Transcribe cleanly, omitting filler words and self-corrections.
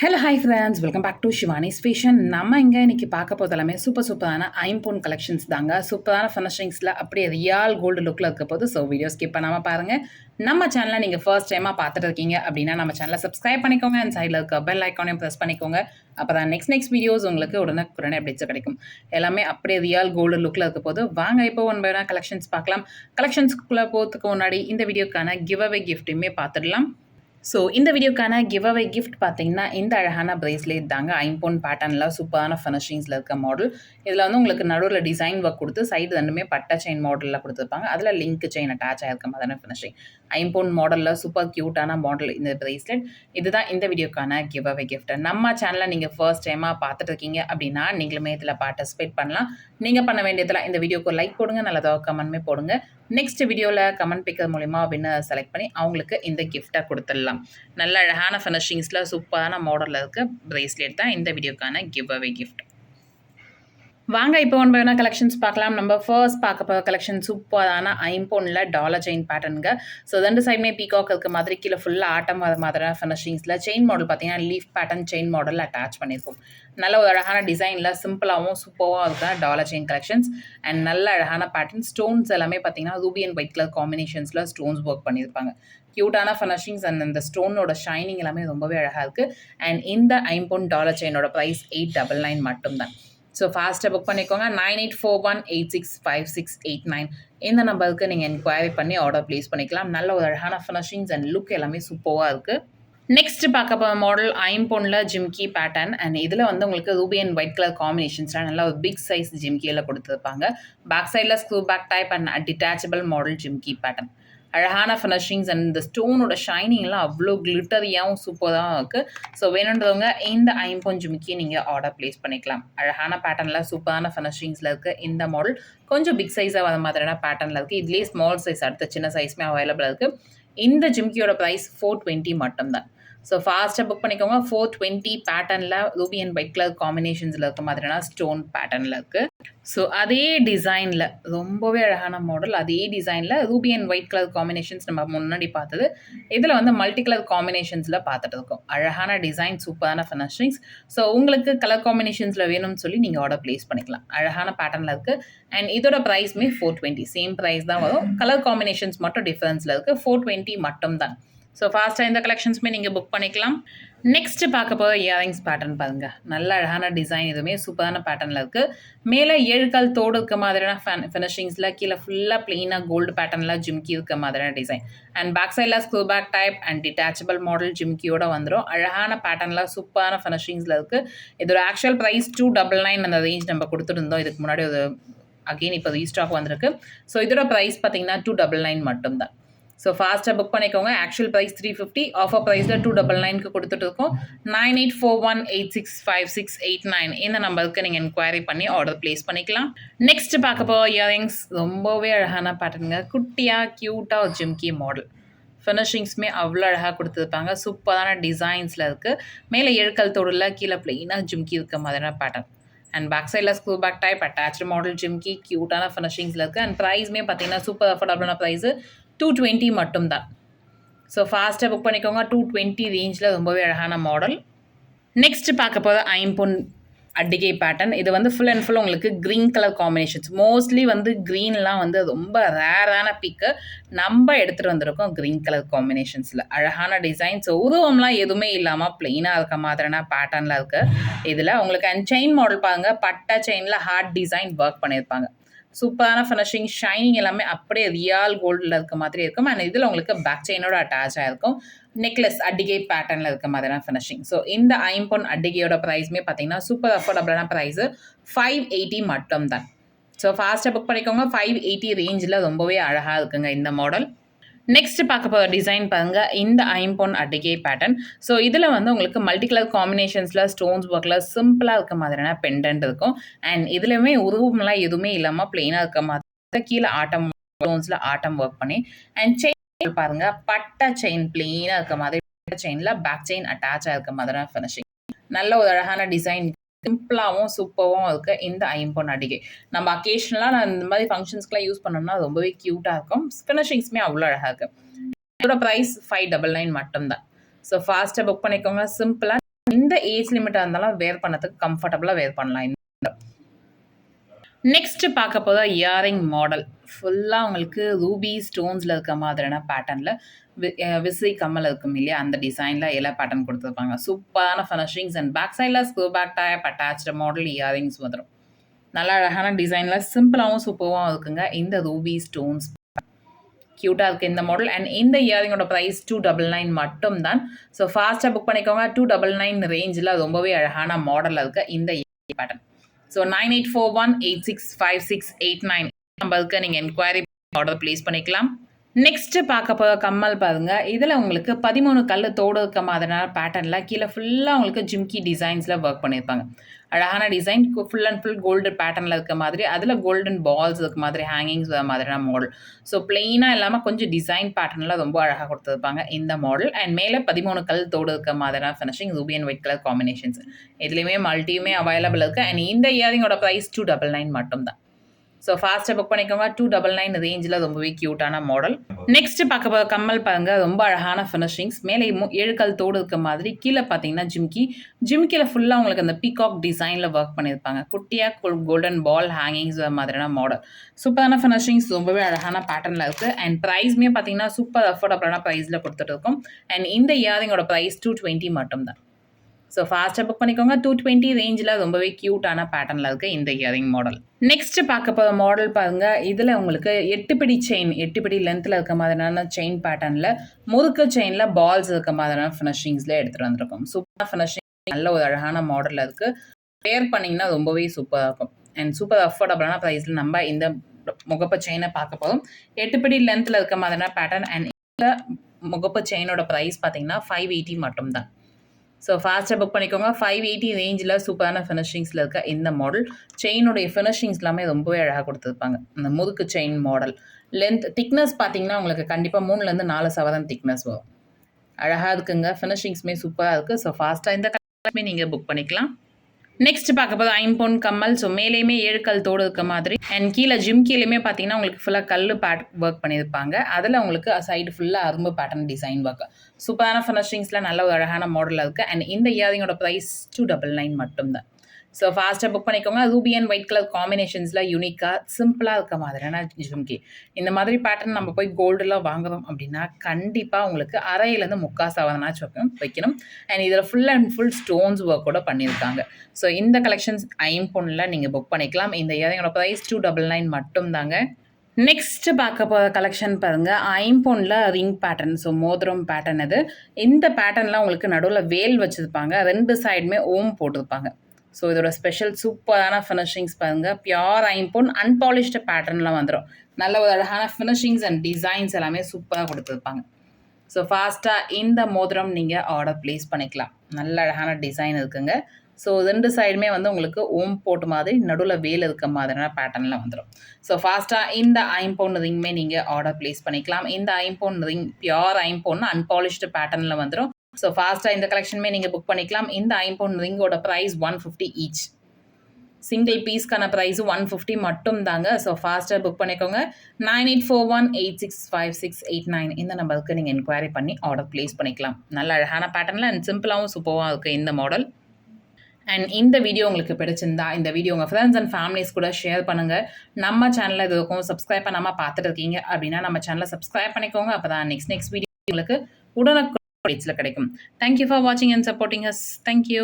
Hello hi friends, welcome back to Shivani's fashion. நம்ம இங்கே இன்றைக்கி பார்க்க போது எல்லாமே சூப்பரான ஐம்பொன் கலெக்ஷன்ஸ் தாங்க. சூப்பரான ஃபினிஷிங்ஸில் அப்படியே ரியல் கோல்டு லுக்கில் இருக்க போது. ஸோ வீடியோ ஸ்கிப் பண்ணாமல் பாருங்கள். நம்ம சேனலை நீங்கள் ஃபர்ஸ்ட் டைமாக பார்த்துட்டு இருக்கீங்க அப்படின்னா நம்ம சேனலை சப்ஸ்கிரைப் பண்ணிக்கோங்க. அண்ட் சைடில் இருக்க பெல் ஐக்கானையும் ப்ரெஸ் பண்ணிக்கோங்க. அப்போ தான் நெக்ஸ்ட் வீடியோஸ் உங்களுக்கு உடனே அப்டேட்ஸ் கிடைக்கும். எல்லாமே அப்படியே ரியல் கோல்டு லுக்கில் இருக்க போது. வாங்க இப்போ ஒன் பை ஒன் கலெக்ஷன்ஸ் பார்க்கலாம். கலெக்ஷன்ஸ்குள்ளே போகிறதுக்கு முன்னாடி இந்த வீடியோக்கான கிவ் அவே கிஃப்ட்டுமே பார்த்துடலாம். ஸோ இந்த வீடியோக்கான கிவ் அவே கிஃப்ட் பார்த்தீங்கன்னா இந்த அழகான பிரேஸ்லெட் தாங்க. ஐம்பொன் பேட்டர்னில் சூப்பரான ஃபினிஷிங்ஸில் இருக்க மாடல். இதில் வந்து உங்களுக்கு நடுவில் டிசைன் ஒர்க் கொடுத்து சைடு ரெண்டுமே பட்டை செயின் மாடலில் கொடுத்துருப்பாங்க. அதில் லிங்க் செயின் அட்டாச் ஆகிருக்க மாதிரியான ஃபினிஷிங். ஐம்பொன் மாடலில் சூப்பர் க்யூட்டான மாடல் இந்த பிரேஸ்லெட். இதுதான் இந்த வீடியோக்கான கிவ் அவே கிஃப்ட். நம்ம சேனலில் நீங்கள் ஃபர்ஸ்ட் டைமாக பார்த்துட்டு இருக்கீங்க அப்படின்னா நீங்களுமே இதில் பார்ட்டிசிபேட் பண்ணலாம். நீங்கள் பண்ண வேண்டியதில் இந்த வீடியோக்கு லைக் போடுங்க, நல்லதாக கமெண்ட்மே போடுங்க. நெக்ஸ்ட் வீடியோவில் கமெண்ட் பிக்கர் மூலிமா வின்னர் செலக்ட் பண்ணி அவங்களுக்கு இந்த கிஃப்ட்டை கொடுத்துடலாம். நல்ல அழகான ஃபினிஷிங்ஸில் சூப்பரான மாடலில் இருக்க பிரேஸ்லெட் தான் இந்த வீடியோக்கான கிவ் அவே கிஃப்ட். வாங்க இப்போ ஒன் பை ஒன் கலெக்ஷன்ஸ் பார்க்கலாம். நம்ம ஃபர்ஸ்ட் பார்க்க போகிற கலெக்ஷன் சூப்பரான ஐம்பொன்னில் டாலர் செயின் பேட்டர்னுங்க. ஸோ ரெண்டு சைடுமே பீகாக் இருக்க மாதிரி கீழே ஃபுல்லாக ஆட்டம் வர மாதிரியான ஃபினிஷிங்ஸில் செயின் மாடல் பார்த்தீங்கன்னா leaf pattern chain model attach பண்ணியிருக்கும். நல்ல ஒரு அழகான டிசைனில் சிம்பிளாகவும் சூப்பராகவும் இருக்க டாலர் செயின் கலெக்ஷன்ஸ். அண்ட் நல்ல அழகான பேட்டர்ன் ஸ்டோன்ஸ் எல்லாமே பார்த்தீங்கன்னா ரூபி அண்ட் ஒயிட் கலர் காம்பினேஷன்ஸில் ஸ்டோன்ஸ் ஒர்க் பண்ணியிருப்பாங்க. க்யூட்டான ஃபினிஷிங்ஸ் அண்ட் அந்த ஸ்டோனோட ஷைனிங் எல்லாமே ரொம்பவே அழகாக இருக்குது. அண்ட் இந்த ஐம்பொன் டாலர் செயினோட ப்ரைஸ் 899 மட்டும்தான். ஸோ ஃபாஸ்ட்டாக புக் பண்ணிக்கோங்க. 9841865689 இந்த நம்பருக்கு நீங்கள் என்கொயரி பண்ணி ஆர்டர் ப்ளேஸ் பண்ணிக்கலாம். நல்ல ஒரு அழகான ஃபினிஷிங்ஸ் அண்ட் லுக் எல்லாமே சூப்பராக இருக்குது. நெக்ஸ்ட் பார்க்க போகிற மாடல் ஐம்பொன்னில் ஜிம்கி பேட்டர்ன். அண்ட் இதில் வந்து உங்களுக்கு ரூபி அண்ட் ஒயிட் கலர் காம்பினேஷன்ஸ்லாம் நல்லா ஒரு பிக் சைஸ் ஜிம்கியில் கொடுத்துருப்பாங்க. பேக் சைடில் screw back type and detachable model jhumki pattern. அழகான ஃபினிஷிங்ஸ் அண்ட் இந்த ஸ்டோனோட ஷைனிங்லாம் அவ்வளோ கிளிட்டரியாகவும் சூப்பராகவும் இருக்குது. ஸோ வேணுன்றவங்க இந்த ஐம்பொன் ஜிமிக்கியை நீங்கள் ஆர்டர் ப்ளேஸ் பண்ணிக்கலாம். அழகான பேட்டர்னில் சூப்பரான ஃபினிஷிங்ஸில் இருக்குது. இந்த மாடல் கொஞ்சம் பிக் சைஸாக வர மாதிரியான பேட்டர்னில் இருக்குது. இதுலேயே ஸ்மால் சைஸ் அடுத்த சின்ன சைஸுமே அவைலபிள் இருக்குது. இந்த ஜிமிக்கியோட ப்ரைஸ் 420 மட்டும்தான். ஸோ ஃபாஸ்ட்டாக புக் பண்ணிக்கோங்க. 420 பேட்டர்னில் ரூபி அண்ட் ஒயிட் கலர் காம்பினேஷன்ஸில் இருக்க மாதிரியான ஸ்டோன் பேட்டர்னில் இருக்குது. ஸோ அதே டிசைனில் ரொம்பவே அழகான மாடல். அதே டிசைனில் Ruby and white colour combinations நம்ம முன்னாடி பார்த்தது. இதில் வந்து மல்டி கலர் காம்பினேஷன்ஸில் பார்த்துட்டு இருக்கோம். அழகான டிசைன், சூப்பரான ஃபினிஷிங்ஸ். ஸோ உங்களுக்கு கலர் காம்பினேஷன்ஸில் வேணும்னு சொல்லி நீங்கள் ஆர்டர் ப்ளேஸ் பண்ணிக்கலாம். அழகான பேட்டர்னில் இருக்குது. அண்ட் இதோட ப்ரைஸுமே 420 சேம் ப்ரைஸ் தான் வரும். கலர் காம்பினேஷன்ஸ் மட்டும் டிஃப்ரென்ஸில் இருக்குது. 420 மட்டும்தான். ஸோ ஃபாஸ்ட்டாக இந்த கலெக்ஷன்ஸுமே நீங்கள் புக் பண்ணிக்கலாம். நெக்ஸ்ட்டு பார்க்க போகிற இயரிங்ஸ் பேட்டர்ன் பாருங்கள். நல்ல அழகான டிசைன், இதுவுமே சூப்பரான பேட்டர்னில் இருக்குது. மேலே 7 கால் தோடு இருக்க மாதிரியான ஃபினிஷிங்ஸில், கீழே ஃபுல்லாக ப்ளெயினாக கோல்டு பேட்டர்னில் ஜிம்கி இருக்க மாதிரியான டிசைன். அண்ட் பேக் சைடில் screw back type and detachable model ஜிம்கியோட வந்துடும். அழகான பேட்டர்னில் சூப்பரான ஃபினிஷிங்ஸில் இருக்குது. இதோட ஆக்சுவல் ப்ரைஸ் 299 அந்த ரேஞ்ச் நம்ம கொடுத்துருந்தோம். இதுக்கு முன்னாடி ஒரு அகெயின் இப்போ ரீஸ்டாக் வந்திருக்கு. ஸோ இதோட ப்ரைஸ் பார்த்தீங்கன்னா 299 மட்டும்தான். ஸோ ஃபாஸ்ட்டாக புக் பண்ணிக்கோங்க. ஆக்சுவல் ப்ரைஸ் 350, ஆஃபர் ப்ரைஸில் 299க்கு கொடுத்துட்டு இருக்கோம். 9841865689 இந்த நம்பருக்கு நீங்கள் என்கொயரி பண்ணி ஆர்டர் ப்ளேஸ் பண்ணிக்கலாம். நெக்ஸ்ட் பார்க்க போகிற இயரிங்ஸ் ரொம்பவே அழகான பேட்டர்னுங்க. குட்டியாக க்யூட்டாக ஒரு ஜிம்கி மாடல். ஃபினிஷிங்ஸுமே அவ்வளோ அழகாக கொடுத்துருப்பாங்க. சூப்பரான டிசைன்ஸில் இருக்குது. மேலே 7 கால் தோடில், கீழே ப்ளெயினாக ஜிம்கி இருக்க மாதிரியான பேட்டர்ன். அண்ட் பேக் சைடில் screw back type attach model jhumki க்யூட்டான ஃபினிஷிங்ஸில் இருக்குது. அண்ட் ப்ரைஸுமே பார்த்தீங்கன்னா சூப்பர் அஃபோர்டபுளான ப்ரைஸு 220 மட்டும்தான். ஸோ ஃபாஸ்ட்டாக புக் பண்ணிக்கோங்க. 220 ரேஞ்சில் ரொம்பவே அழகான மாடல். நெக்ஸ்ட் பார்க்க போகிற ஐம்பொன் அட்டிகை பேட்டர்ன். இது வந்து ஃபுல் அண்ட் ஃபுல் உங்களுக்கு க்ரீன் கலர் காம்பினேஷன்ஸ். மோஸ்ட்லி வந்து க்ரீன்லாம் வந்து ரொம்ப ரேரான பிக்கு நம்ம எடுத்துகிட்டு வந்திருக்கோம். க்ரீன் கலர் காம்பினேஷன்ஸில் அழகான டிசைன்ஸ், உருவம்லாம் எதுவுமே இல்லாமல் ப்ளெயினாக இருக்க மாதிரியான பேட்டர்னில் இருக்குது. இதில் உங்களுக்கு அண்ட் செயின் மாடல் பாருங்கள். பட்டை செயினில் ஹார்ட் டிசைன் ஒர்க் பண்ணியிருப்பாங்க. சூப்பரான ஃபினிஷிங், ஷைனிங் எல்லாமே அப்படியே ரியல் கோல்டில் இருக்க மாதிரி இருக்கும். அண்ட் இதில் உங்களுக்கு பேக் செயினோட அட்டாச் ஆகிருக்கும். நெக்லஸ் அட்டிகை பேட்டர்னில் இருக்க மாதிரியான ஃபினிஷிங். ஸோ இந்த ஐம்பொன் அட்டிகையோட ப்ரைஸுமே பார்த்தீங்கன்னா சூப்பர் அஃபோர்டபுளான ப்ரைஸு 580 மட்டும்தான். ஸோ ஃபாஸ்ட்டாக புக் பண்ணிக்கோங்க. 580 ரேஞ்சில் ரொம்பவே அழகாக இருக்குங்க இந்த மாடல். நெக்ஸ்ட் பார்க்க போகிற டிசைன் பாருங்கள். இந்த ஐம்பொன் அட்டிகை பேட்டர்ன். ஸோ இதில் வந்து உங்களுக்கு மல்டி கலர் காம்பினேஷன்ஸில் ஸ்டோன்ஸ் ஒர்க்கில் சிம்பிளாக இருக்க மாதிரியான பெண்டன்ட் இருக்கும். அண்ட் இதுலையுமே உருவம்லாம் எதுவுமே இல்லாமல் ப்ளெயினாக இருக்க மாதிரி கீழே ஆட்டம் ஸ்டோன்ஸில் ஆட்டம் ஒர்க் பண்ணி. அண்ட் செயின் பாருங்கள். பட்டை செயின் ப்ளெயினாக இருக்க மாதிரி, செயினில் பேக் செயின் அட்டாச் ஆகிருக்க மாதிரியான ஃபினிஷிங். நல்ல ஒரு அழகான டிசைன், சிம்பிளாகவும் சூப்பராகவும் இருக்குது இந்த ஐம்பொன் அட்டிகை. நம்ம அக்கேஷனலாக நான் இந்த மாதிரி ஃபங்க்ஷன்ஸ்க்குலாம் யூஸ் பண்ணோம்னா ரொம்பவே க்யூட்டாக இருக்கும். ஃபினிஷிங்ஸுமே அவ்வளோ அழகாக இருக்குது. இதோட ப்ரைஸ் 599 மட்டும்தான். ஸோ ஃபாஸ்ட்டாக புக் பண்ணிக்கோங்க. சிம்பிளாக இந்த ஏஜ் லிமிட்டாக இருந்தாலும் வேர் பண்ணதுக்கு கம்ஃபர்டபுளாக வேர் பண்ணலாம். நெக்ஸ்ட் பார்க்க போத இயரிங் மாடல் ஃபுல்லாக உங்களுக்கு ரூபி ஸ்டோன்ஸில் இருக்க மாதிரியான பேட்டர்னில் விசை கம்மல் இருக்கும் இல்லையா, அந்த டிசைனில் எல்லா பேட்டர்ன் கொடுத்துருப்பாங்க. சூப்பரான ஃபினிஷிங்ஸ் அண்ட் பேக் சைடில் screw back type attach model earrings வந்துடும். நல்லா அழகான டிசைனில் சிம்பிளாகவும் சூப்பராகவும் இருக்குங்க. இந்த ரூபி ஸ்டோன்ஸ் க்யூட்டாக இருக்குது இந்த மாடல். அண்ட் இந்த இயரிங்கோட ப்ரைஸ் 299 மட்டும் தான். ஸோ ஃபாஸ்ட்டாக புக் பண்ணிக்கோங்க. 299 ரேஞ்சில் ரொம்பவே அழகான மாடலில் இருக்க இந்த பேட்டர்ன். ஸோ 9841865689 நம்பருக்கு நீங்கள் என்கொயரி ஆர்டர் ப்ளேஸ் பண்ணிக்கலாம். நெக்ஸ்ட்டு பார்க்க போகிற கம்மல் பாருங்கள். இதில் உங்களுக்கு 13 கல் தோடு இருக்க மாதிரியான பேட்டர்னில் கீழே ஃபுல்லாக உங்களுக்கு ஜிம்கி டிசைன்ஸில் ஒர்க் பண்ணியிருப்பாங்க. அழகான design, full and full gold பேட்டர்னில் இருக்க மாதிரி, அதில் கோல்டன் பால்ஸ் இருக்க மாதிரி, ஹேங்கிங்ஸ் வர மாதிரியான மாடல். ஸோ பிளெயினாக இல்லாமல் கொஞ்சம் டிசைன் பேட்டர்னில் ரொம்ப அழகாக கொடுத்துருப்பாங்க இந்த மாடல். அண்ட் மேலே 13 கல் தோடு இருக்க மாதிரியான finishing, Ruby and white colour combinations. இதுலேயுமே மல்டியுமே அவைலபிள் இருக்குது. அண்ட் இந்த இயரிங்கோட ப்ரைஸ் 299 மட்டும் தான். ஸோ ஃபாஸ்ட்டாக புக் பண்ணிக்கோங்க. 299 ரேஞ்சில் ரொம்பவே க்யூட்டான மாடல். நெக்ஸ்ட் பார்க்க போகிற கம்மல் பாருங்க, ரொம்ப அழகான ஃபினிஷிங்ஸ். மேலே 7 கல் தோடு இருக்க மாதிரி, கீழே பார்த்தீங்கன்னா ஜிம்கியில் ஃபுல்லாக உங்களுக்கு அந்த பீகாக் டிசைனில் ஒர்க் பண்ணியிருப்பாங்க. குட்டியாக கோல்டன் பால் ஹேங்கிங்ஸ் மாதிரியான மாடல். சூப்பரான ஃபினிஷிங்ஸ், ரொம்பவே அழகான பேட்டர்னில் இருக்குது. அண்ட் ப்ரைஸ்மே பார்த்தீங்கன்னா சூப்பர் அஃபோர்டபுளான ப்ரைஸில் கொடுத்துட்டு இருக்கோம். அண்ட் இந்த இயரிங்கோட ப்ரைஸ் 220 மட்டும் தான். ஸோ ஃபாஸ்ட்டாக புக் பண்ணிக்கோங்க. 220 ரேஞ்சில் ரொம்பவே க்யூட்டான பேட்டர்னில் இருக்குது இந்த இயரிங் மாடல். நெக்ஸ்ட் பார்க்க போகிற மாடல் பாருங்கள். இதில் உங்களுக்கு 8 பிடி செயின், 8 பிடி லென்த்தில் இருக்க மாதிரியான செயின் பேட்டர்னில் முறுக்கு செயினில் பால்ஸ் இருக்க மாதிரியான ஃபினிஷிங்ஸில் எடுத்துகிட்டு வந்திருக்கோம். சூப்பராக ஃபினிஷிங், நல்ல ஒரு அழகான மாடலில் இருக்குது. வேர் பண்ணிங்கன்னா ரொம்பவே சூப்பராக இருக்கும். அண்ட் சூப்பர் அஃபோர்டபுளான ப்ரைஸில் நம்ம இந்த முகப்பு செயினை பார்க்க போதும். 8 பிடி லென்த்தில் இருக்க மாதிரியான பேட்டர்ன். அண்ட் இந்த முகப்பு செயினோட ப்ரைஸ் பார்த்தீங்கன்னா 580 மட்டும் தான். ஸோ ஃபாஸ்ட்டாக புக் பண்ணிக்கோங்க. 580 ரேஞ்சில் சூப்பரான ஃபினிஷிங்ஸில் இருக்க இந்த மாடல். செயினுடைய ஃபினிஷிங்ஸ் எல்லாமே ரொம்பவே அழகாக கொடுத்துருப்பாங்க. இந்த முறுக்கு செயின் மாடல். லென்த் திக்னஸ் பார்த்தீங்கன்னா உங்களுக்கு கண்டிப்பாக 3லேருந்து 4 சவரன் திக்னஸ் வரும். அழகாக இருக்குங்க. ஃபினிஷிங்ஸுமே சூப்பராக இருக்குது. ஸோ ஃபாஸ்ட்டாக இந்த கலருமே நீங்கள் புக் பண்ணிக்கலாம். நெக்ஸ்ட் பார்க்க போது 5 பவுன் கம்மல். ஸோ மேலேயுமே 7 கல் தோடு இருக்க மாதிரி. அண்ட் கீழே ஜிம்கிலையுமே பார்த்தீங்கன்னா உங்களுக்கு ஃபுல்லாக கல் ஒர்க் பண்ணியிருப்பாங்க. அதில் உங்களுக்கு சைடு ஃபுல்லாக அரும்பு பேட்டர்ன் டிசைன் ஒர்க். சூப்பரான ஃபினிஷிங்ஸில் நல்ல ஒரு அழகான மாடலில் இருக்குது. அண்ட் இந்த இயரிங்கோட ப்ரைஸ் 299 மட்டும் தான். ஸோ ஃபாஸ்ட்டாக புக் பண்ணிக்கோங்க. ரூபி அண்ட் ஒயிட் கலர் காம்பினேஷன்ஸில் யூனிக்காக சிம்பிளாக இருக்க மாதிரியான ஜிம்கி. இந்த மாதிரி பேட்டர்ன் நம்ம போய் கோல்டெலாம் வாங்குறோம் அப்படின்னா கண்டிப்பாக உங்களுக்கு அரையிலேருந்து 3/4 சவரனாச்சும் வைக்கணும். அண்ட் இதில் full and full stones work கூட பண்ணியிருக்காங்க. ஸோ இந்த கலெக்ஷன்ஸ் 5 பவுனில் நீங்கள் புக் பண்ணிக்கலாம். இந்த இயரிங்கோட ப்ரைஸ் 299 மட்டும் தாங்க. நெக்ஸ்ட் பார்க்க போகிற கலெக்ஷன் பாருங்கள். 5 பவுனில் ரிங் பேட்டர்ன். ஸோ மோதிரம் பேட்டர்ன் இது. இந்த பேட்டர்னில் உங்களுக்கு நடுவில் வேல் வச்சுருப்பாங்க. 2 சைடுமே ஓம் போட்டிருப்பாங்க. ஸோ இதோட ஸ்பெஷல் சூப்பரான ஃபினிஷிங்ஸ் பாருங்கள். பியோர் 5 பவுன் அன்பாலிஷ்டு பேட்டர்னில் வந்துடும். நல்ல ஒரு அழகான ஃபினிஷிங்ஸ் அண்ட் டிசைன்ஸ் எல்லாமே சூப்பராக கொடுத்துருப்பாங்க. ஸோ ஃபாஸ்ட்டாக இந்த மோதிரம் நீங்கள் ஆர்டர் ப்ளேஸ் பண்ணிக்கலாம். நல்ல அழகான டிசைன் இருக்குங்க. ஸோ 2 சைடுமே வந்து உங்களுக்கு ஓம் போட்டு மாதிரி நடுவில் வேல் இருக்க மாதிரியான பேட்டர்னில் வந்துடும். ஸோ ஃபாஸ்ட்டாக இந்த 5 பவுன் ரிங்குமே நீங்கள் ஆர்டர் ப்ளேஸ் பண்ணிக்கலாம். இந்த 5 பவுன் ரிங் பியோர் 5 பவுன் அன்பாலிஷ்டு பேட்டர்னில் வந்துடும். ஸோ ஃபாஸ்ட்டாக இந்த கலெக்ஷனுமே நீங்கள் புக் பண்ணிக்கலாம். இந்த 5 பவுன் ரிங்கோட ப்ரைஸ் 150 ஈச். சிங்கிள் பீஸ்க்கான ப்ரைஸும் 150 மட்டும் தாங்க. ஸோ ஃபாஸ்ட்டாக புக் பண்ணிக்கோங்க. 9841865689 இந்த நம்பருக்கு நீங்கள் என்கொயரி பண்ணி ஆர்டர் ப்ளேஸ் பண்ணிக்கலாம். நல்ல அழகான பேட்டர்னில் அண்ட் சிம்பிளாகவும் சூப்பராகவும் இருக்குது இந்த மாடல். அண்ட் இந்த வீடியோ உங்களுக்கு பிடிச்சிருந்தா இந்த வீடியோ உங்கள் ஃப்ரெண்ட்ஸ் அண்ட் ஃபேமிலிஸ் கூட ஷேர் பண்ணுங்கள். நம்ம சேனலில் இது இருக்கும் சப்ஸ்கிரைப் பண்ணாமல் பார்த்துட்டு இருக்கீங்க அப்படின்னா நம்ம சேனலை சப்ஸ்கிரைப் பண்ணிக்கோங்க. அப்போ தான் நெக்ஸ்ட் வீடியோ உங்களுக்கு உடனுக்குடன் கிடைக்கும். தேங்க்யூ ஃபார் வாட்சிங் அண்ட் சப்போர்ட்டிங் அஸ். தேங்க்யூ.